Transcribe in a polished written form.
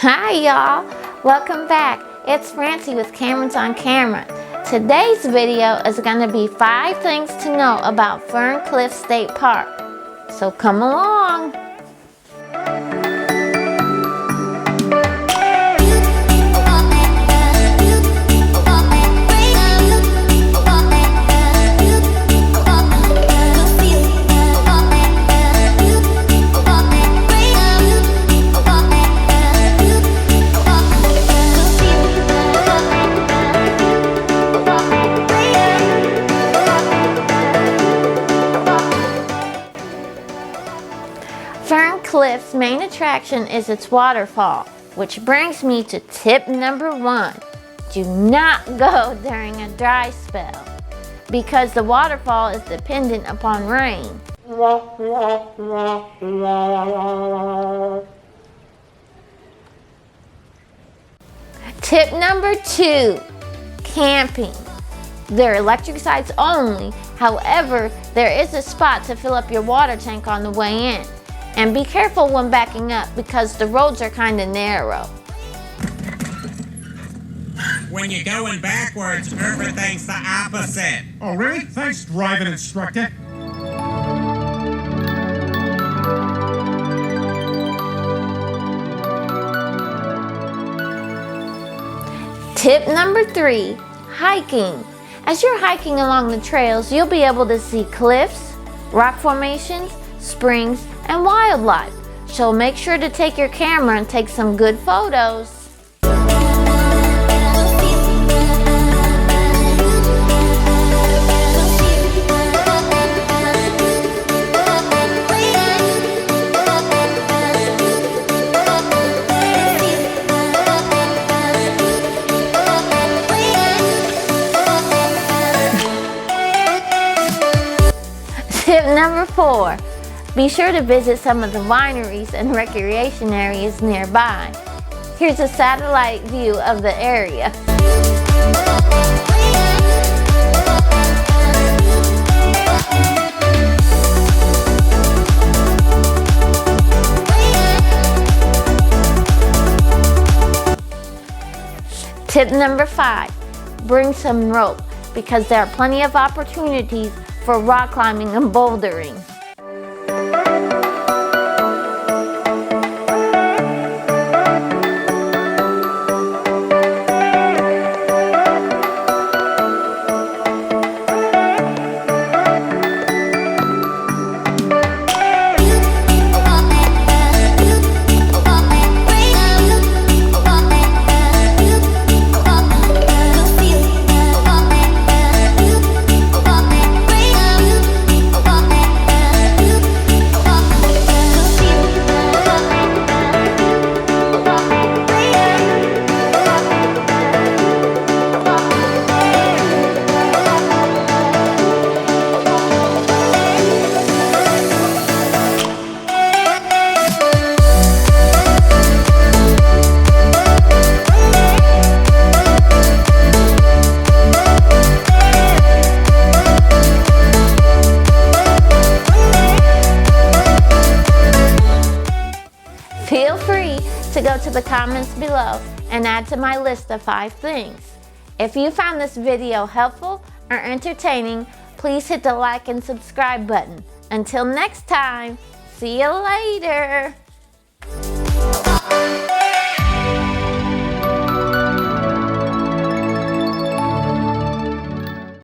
Hi y'all, welcome back. It's Francie with Cameras on Camera. Today's video is going to be 5 things to know about Ferncliff State Park. So come along. Ferncliff's main attraction is its waterfall, which brings me to tip number 1. Do not go during a dry spell, because the waterfall is dependent upon rain. Tip number 2, camping. They're electric sites only, however, there is a spot to fill up your water tank on the way in. And be careful when backing up because the roads are kind of narrow. When you're going backwards, everything's the opposite. Oh, really? Thanks, driving instructor. Tip number 3, hiking. As you're hiking along the trails, you'll be able to see cliffs, rock formations, springs, and wildlife. So make sure to take your camera and take some good photos. Tip number 4. Be sure to visit some of the wineries and recreation areas nearby. Here's a satellite view of the area. Tip number 5. Bring some rope because there are plenty of opportunities for rock climbing and bouldering. Feel free to go to the comments below and add to my list of 5 things. If you found this video helpful or entertaining, please hit the like and subscribe button. Until next time, see you later.